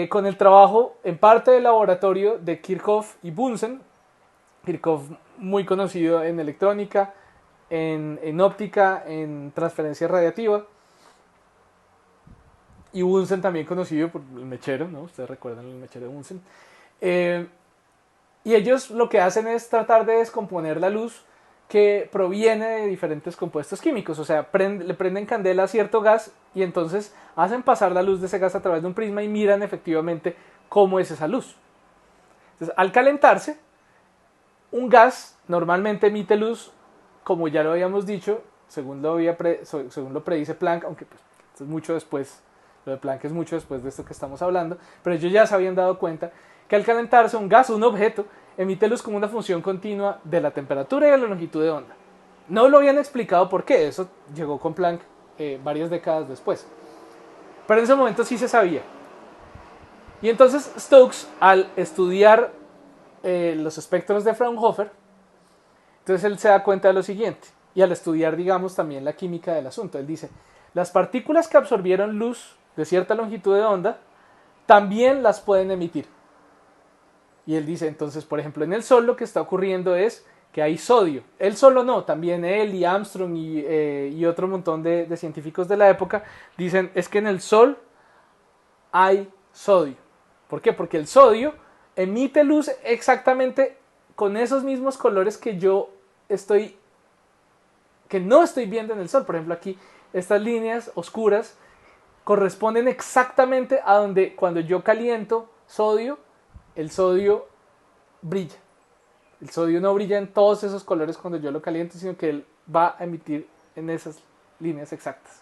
con el trabajo en parte del laboratorio de Kirchhoff y Bunsen. Kirchhoff muy conocido en electrónica, en óptica, en transferencia radiativa, y Bunsen también conocido por el mechero, ¿no? Ustedes recuerdan el mechero de Bunsen. Y ellos lo que hacen es tratar de descomponer la luz que proviene de diferentes compuestos químicos, o sea, le prenden candela a cierto gas y entonces hacen pasar la luz de ese gas a través de un prisma y miran efectivamente cómo es esa luz. Entonces, al calentarse, un gas normalmente emite luz, como ya lo habíamos dicho, según lo predice Planck, aunque pues, esto es mucho después, lo de Planck es mucho después de esto que estamos hablando, pero ellos ya se habían dado cuenta que al calentarse un gas o un objeto emite luz como una función continua de la temperatura y de la longitud de onda. No lo habían explicado por qué, eso llegó con Planck varias décadas después. Pero en ese momento sí se sabía. Y entonces Stokes, al estudiar los espectros de Fraunhofer, entonces él se da cuenta de lo siguiente. Y al estudiar, digamos, también la química del asunto, él dice, las partículas que absorbieron luz de cierta longitud de onda también las pueden emitir. Y él dice, entonces, por ejemplo, en el Sol lo que está ocurriendo es que hay sodio. Él solo no, también él y Armstrong y otro montón de científicos de la época dicen, es que en el Sol hay sodio. ¿Por qué? Porque el sodio emite luz exactamente con esos mismos colores que no estoy viendo en el Sol. Por ejemplo, aquí estas líneas oscuras corresponden exactamente a donde cuando yo caliento sodio, el sodio brilla. El sodio no brilla en todos esos colores cuando yo lo caliento, sino que él va a emitir en esas líneas exactas.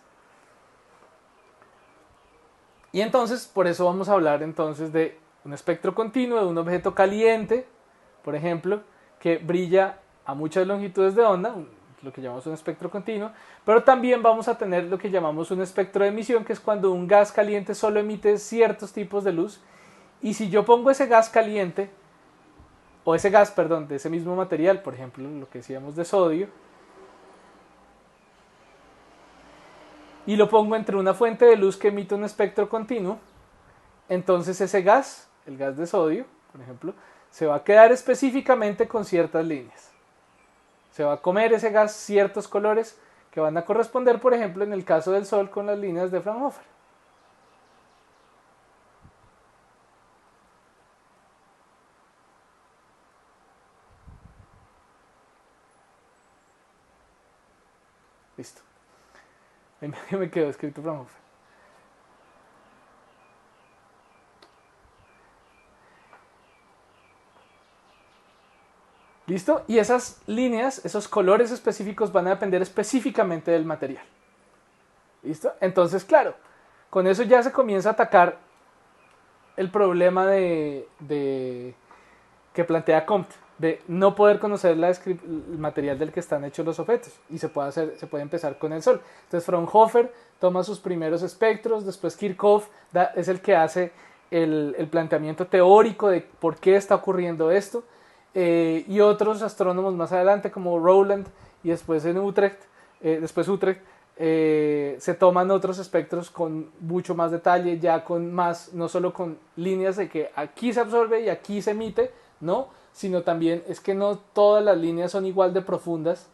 Y entonces, por eso vamos a hablar entonces de un espectro continuo de un objeto caliente, por ejemplo, que brilla a muchas longitudes de onda, lo que llamamos un espectro continuo, pero también vamos a tener lo que llamamos un espectro de emisión, que es cuando un gas caliente solo emite ciertos tipos de luz, y si yo pongo ese gas caliente, o ese gas, perdón, de ese mismo material, por ejemplo, lo que decíamos de sodio, y lo pongo entre una fuente de luz que emite un espectro continuo, entonces ese gas, el gas de sodio, por ejemplo, se va a quedar específicamente con ciertas líneas. Se va a comer ese gas ciertos colores que van a corresponder, por ejemplo, en el caso del Sol, con las líneas de Fraunhofer. Listo. En medio me quedó escrito Fraunhofer. ¿Listo? Y esas líneas, esos colores específicos van a depender específicamente del material. ¿Listo? Entonces, claro, con eso ya se comienza a atacar el problema que plantea Comte. de no poder conocer el material del que están hechos los objetos, y se puede empezar con el Sol. Entonces Fraunhofer toma sus primeros espectros, después Kirchhoff es el que hace el planteamiento teórico de por qué está ocurriendo esto, y otros astrónomos más adelante como Rowland y después en Utrecht, se toman otros espectros con mucho más detalle, ya con más, no solo con líneas de que aquí se absorbe y aquí se emite, no, sino también es que no todas las líneas son igual de profundas,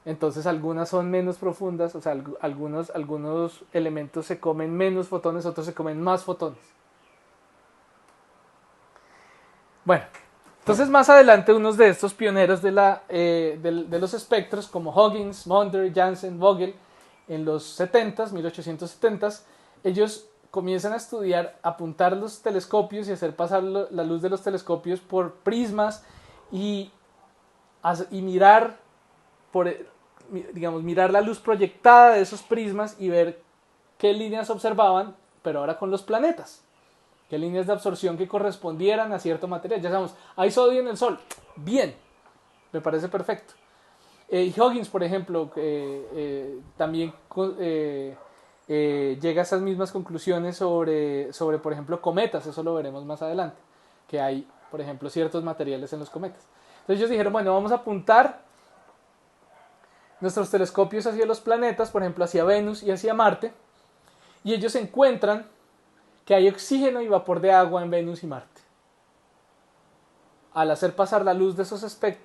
entonces algunas son menos profundas, o sea, algunos elementos se comen menos fotones, otros se comen más fotones. Bueno, entonces más adelante unos de estos pioneros de los espectros como Huggins, Maunder, Janssen, Vogel, en los 70s, 1870s, ellos comienzan a estudiar, apuntar los telescopios y hacer pasar la luz de los telescopios por prismas y mirar mirar la luz proyectada de esos prismas y ver qué líneas observaban, pero ahora con los planetas. Qué líneas de absorción que correspondieran a cierto material. Ya sabemos, hay sodio en el Sol. Bien, me parece perfecto. Y Huggins, por ejemplo, también llega a esas mismas conclusiones sobre, por ejemplo, cometas. Eso lo veremos más adelante. Que hay, por ejemplo, ciertos materiales en los cometas. Entonces ellos dijeron, bueno, vamos a apuntar nuestros telescopios hacia los planetas, por ejemplo, hacia Venus y hacia Marte. Y ellos encuentran que hay oxígeno y vapor de agua en Venus y Marte. Al hacer pasar la luz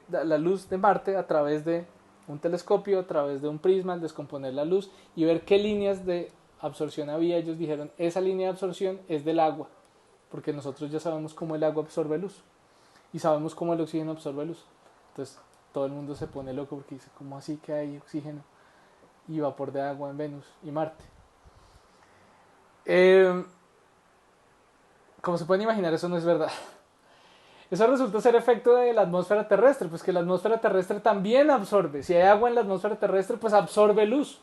la luz de Marte a través de un telescopio, a través de un prisma, al descomponer la luz y ver qué líneas de absorción había, ellos dijeron, esa línea de absorción es del agua, porque nosotros ya sabemos cómo el agua absorbe luz y sabemos cómo el oxígeno absorbe luz. Entonces todo el mundo se pone loco porque dice, ¿cómo así que hay oxígeno y vapor de agua en Venus y Marte? Como se pueden imaginar, eso no es verdad. Eso resulta ser efecto de la atmósfera terrestre, pues que la atmósfera terrestre también absorbe. Si hay agua en la atmósfera terrestre, pues absorbe luz.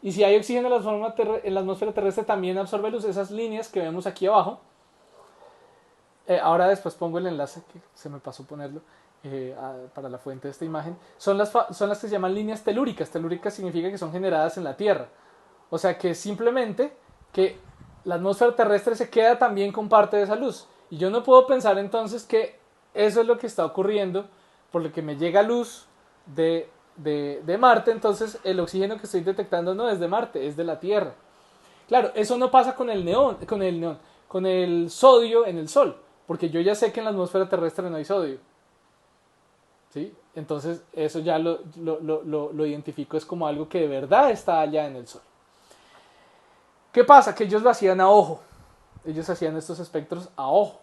Y si hay oxígeno en la atmósfera terrestre, también absorbe luz. Esas líneas que vemos aquí abajo. Ahora después pongo el enlace, que se me pasó ponerlo, para la fuente de esta imagen. Son las que se llaman líneas telúricas. Telúricas significa que son generadas en la Tierra. O sea que simplemente que la atmósfera terrestre se queda también con parte de esa luz. Y yo no puedo pensar entonces que eso es lo que está ocurriendo, por lo que me llega luz de Marte, entonces el oxígeno que estoy detectando no es de Marte, es de la Tierra. Claro, eso no pasa con con el sodio en el Sol, porque yo ya sé que en la atmósfera terrestre no hay sodio. ¿Sí? Entonces eso ya lo identifico, es como algo que de verdad está allá en el Sol. ¿Qué pasa? Que ellos lo hacían a ojo. Ellos hacían estos espectros a ojo.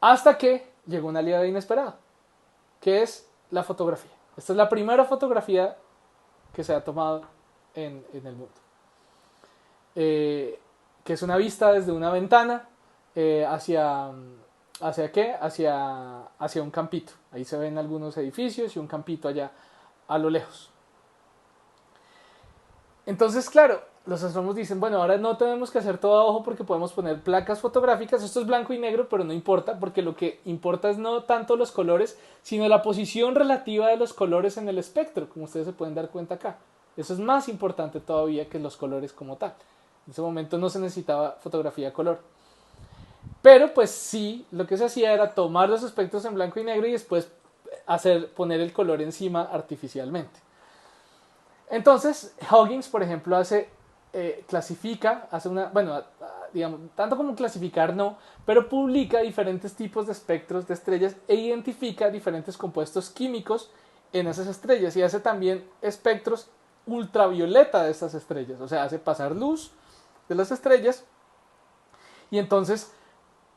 Hasta que llegó una aliada inesperada, que es la fotografía. Esta es la primera fotografía que se ha tomado en el mundo. Que es una vista desde una ventana ¿hacia qué? Hacia un campito. Ahí se ven algunos edificios y un campito allá a lo lejos. Entonces, claro, los astrónomos dicen, bueno, ahora no tenemos que hacer todo a ojo porque podemos poner placas fotográficas. Esto es blanco y negro, pero no importa, porque lo que importa es no tanto los colores, sino la posición relativa de los colores en el espectro, como ustedes se pueden dar cuenta acá. Eso es más importante todavía que los colores como tal. En ese momento no se necesitaba fotografía a color. Pero pues sí, lo que se hacía era tomar los espectros en blanco y negro y después poner el color encima artificialmente. Entonces, Huggins, por ejemplo, clasifica, digamos, tanto como clasificar no, pero publica diferentes tipos de espectros de estrellas e identifica diferentes compuestos químicos en esas estrellas y hace también espectros ultravioleta de estas estrellas, o sea, hace pasar luz de las estrellas y entonces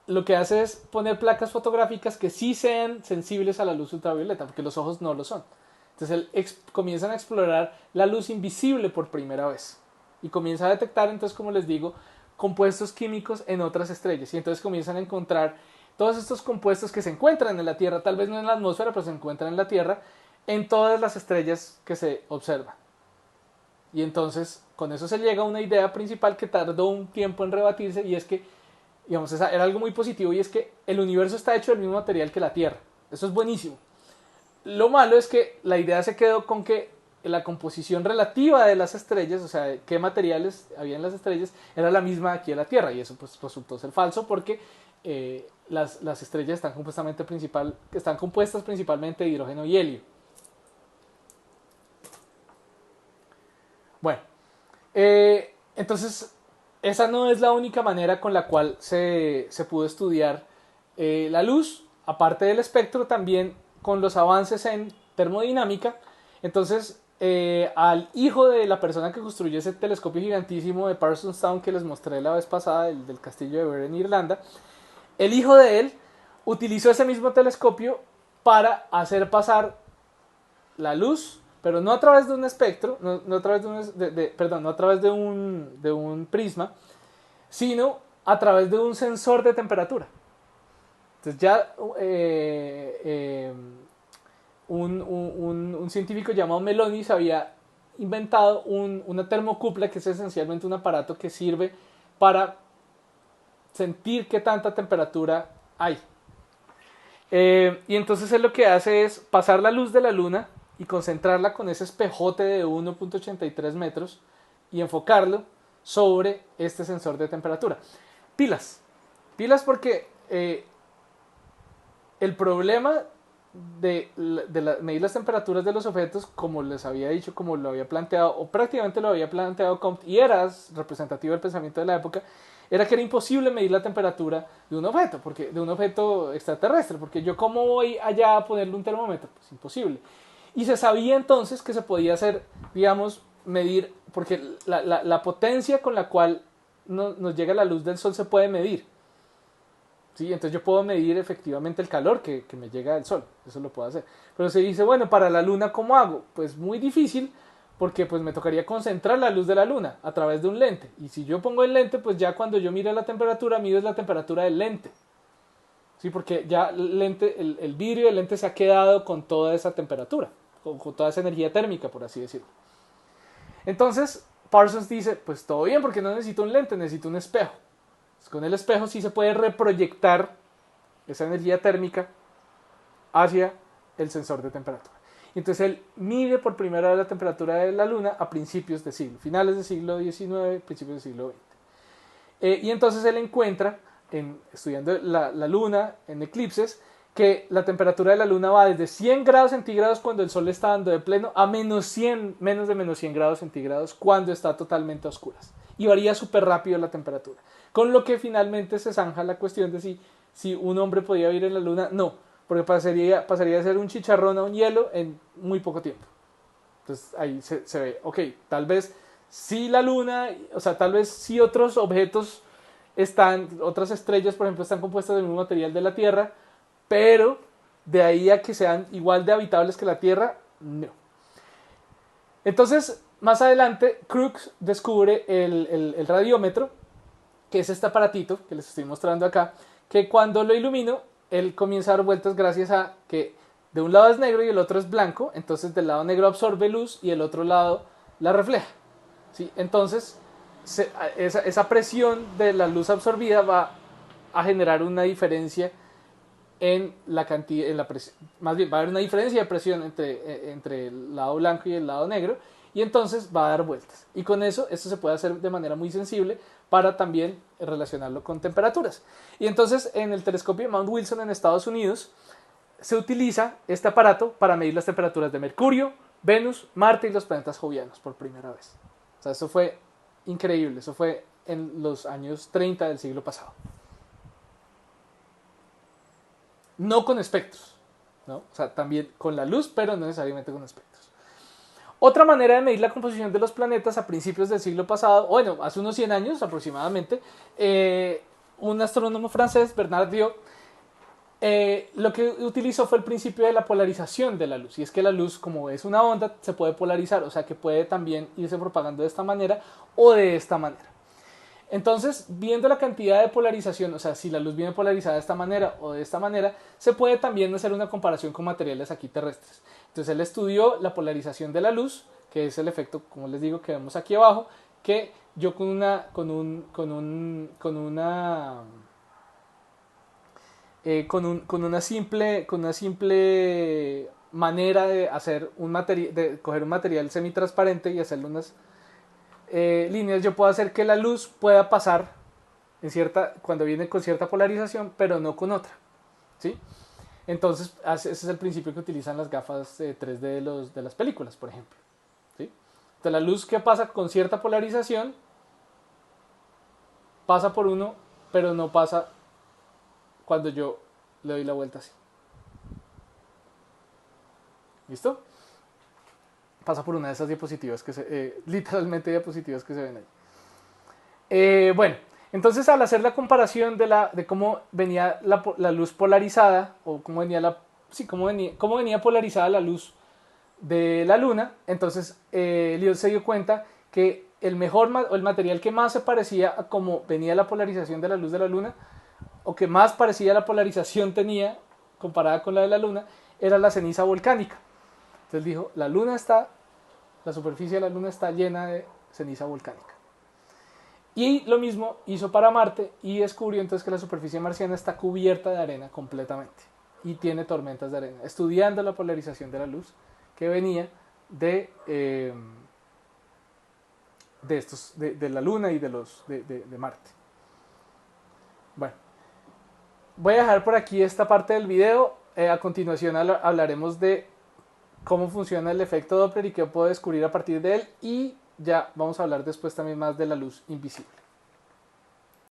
lo que hace es poner placas fotográficas que sí sean sensibles a la luz ultravioleta, porque los ojos no lo son. Entonces comienzan a explorar la luz invisible por primera vez y comienza a detectar, entonces, como les digo, compuestos químicos en otras estrellas y entonces comienzan a encontrar todos estos compuestos que se encuentran en la Tierra, tal vez no en la atmósfera, pero se encuentran en la Tierra, en todas las estrellas que se observan. Y entonces con eso se llega a una idea principal que tardó un tiempo en rebatirse y es que digamos, era algo muy positivo, y es que el universo está hecho del mismo material que la Tierra. Eso es buenísimo. Lo malo es que la idea se quedó con que la composición relativa de las estrellas, o sea, qué materiales había en las estrellas, era la misma aquí en la Tierra, y eso pues resultó ser falso porque las estrellas están compuestas principalmente de hidrógeno y helio. Bueno, entonces esa no es la única manera con la cual se pudo estudiar la luz, aparte del espectro, también con los avances en termodinámica. Entonces, al hijo de la persona que construyó ese telescopio gigantísimo de Parsonstown que les mostré la vez pasada, del castillo de Birr en Irlanda, el hijo de él utilizó ese mismo telescopio para hacer pasar la luz, pero no a través de un espectro, no a través no a través de un prisma, sino a través de un sensor de temperatura. Entonces ya un científico llamado Melonis había inventado una termocupla, que es esencialmente un aparato que sirve para sentir qué tanta temperatura hay. Y entonces él lo que hace es pasar la luz de la luna y concentrarla con ese espejote de 1.83 metros y enfocarlo sobre este sensor de temperatura. Pilas porque el problema de medir las temperaturas de los objetos, como les había dicho, como lo había planteado, o prácticamente lo había planteado Comte, y era representativo del pensamiento de la época, era que era imposible medir la temperatura de un objeto, de un objeto extraterrestre, porque yo cómo voy allá a ponerle un termómetro, pues imposible. Y se sabía entonces que se podía hacer, digamos, medir, porque la potencia con la cual nos llega la luz del sol se puede medir. ¿Sí? Entonces yo puedo medir efectivamente el calor que me llega del sol, eso lo puedo hacer. Pero se dice, bueno, para la luna, ¿cómo hago? Pues muy difícil, porque pues me tocaría concentrar la luz de la luna a través de un lente. Y si yo pongo el lente, pues ya cuando yo mire la temperatura, mido la temperatura del lente. ¿Sí? Porque ya el vidrio del lente se ha quedado con toda esa temperatura, con toda esa energía térmica, por así decirlo. Entonces, Parsons dice, pues todo bien, porque no necesito un lente, necesito un espejo. Con el espejo sí se puede reproyectar esa energía térmica hacia el sensor de temperatura. Entonces él mide por primera vez la temperatura de la luna a principios de siglo, finales del siglo XIX, principios del siglo XX. Y entonces él encuentra, estudiando la luna en eclipses, que la temperatura de la luna va desde 100 grados centígrados cuando el sol está dando de pleno a menos de menos 100 grados centígrados cuando está totalmente a oscuras. Y varía súper rápido la temperatura. Con lo que finalmente se zanja la cuestión de si un hombre podía vivir en la luna. No, porque pasaría de ser un chicharrón a un hielo en muy poco tiempo. Entonces ahí se ve, ok, tal vez sí la luna, o sea, tal vez sí otros objetos otras estrellas, por ejemplo, están compuestas del mismo material de la Tierra, pero de ahí a que sean igual de habitables que la Tierra, no. Entonces, más adelante, Crookes descubre el radiómetro, que es este aparatito que les estoy mostrando acá, que cuando lo ilumino, él comienza a dar vueltas gracias a que de un lado es negro y el otro es blanco, entonces del lado negro absorbe luz y el otro lado la refleja. ¿Sí? Entonces, esa presión de la luz absorbida va a generar una diferencia en la cantidad, más bien va a haber una diferencia de presión entre el lado blanco y el lado negro, y entonces va a dar vueltas. Y con eso, esto se puede hacer de manera muy sensible para también relacionarlo con temperaturas. Y entonces, en el telescopio de Mount Wilson en Estados Unidos, se utiliza este aparato para medir las temperaturas de Mercurio, Venus, Marte y los planetas jovianos por primera vez. O sea, eso fue increíble, eso fue en los años 30 del siglo pasado. No con espectros, ¿no? O sea, también con la luz, pero no necesariamente con espectros. Otra manera de medir la composición de los planetas a principios del siglo pasado, bueno, hace unos 100 años aproximadamente, un astrónomo francés, Bernard Diot, lo que utilizó fue el principio de la polarización de la luz. Y es que la luz, como es una onda, se puede polarizar, o sea que puede también irse propagando de esta manera o de esta manera. Entonces, viendo la cantidad de polarización, o sea, si la luz viene polarizada de esta manera o de esta manera, se puede también hacer una comparación con materiales aquí terrestres. Entonces, él estudió la polarización de la luz, que es el efecto, como les digo, que vemos aquí abajo, que yo con una con una simple manera de hacer de coger un material semitransparente y hacerle unas líneas, yo puedo hacer que la luz pueda pasar cuando viene con cierta polarización, pero no con otra, ¿sí? Entonces, ese es el principio que utilizan las gafas 3D de las películas, por ejemplo, ¿sí? Entonces, la luz que pasa con cierta polarización pasa por uno, pero no pasa cuando yo le doy la vuelta así. ¿Listo? Pasa por una de esas diapositivas literalmente diapositivas que se ven ahí. Bueno, entonces al hacer la comparación de cómo venía la luz polarizada, o cómo venía polarizada la luz de la luna, entonces Lyot se dio cuenta que el material que más se parecía a cómo venía la polarización de la luz de la luna, o que más parecía la polarización tenía comparada con la de la luna, era la ceniza volcánica. Entonces dijo, la superficie de la luna está llena de ceniza volcánica. Y lo mismo hizo para Marte y descubrió entonces que la superficie marciana está cubierta de arena completamente y tiene tormentas de arena, estudiando la polarización de la luz que venía de la luna y de Marte. Bueno, voy a dejar por aquí esta parte del video. A continuación hablaremos de cómo funciona el efecto Doppler y qué puedo descubrir a partir de él, y ya vamos a hablar después también más de la luz invisible.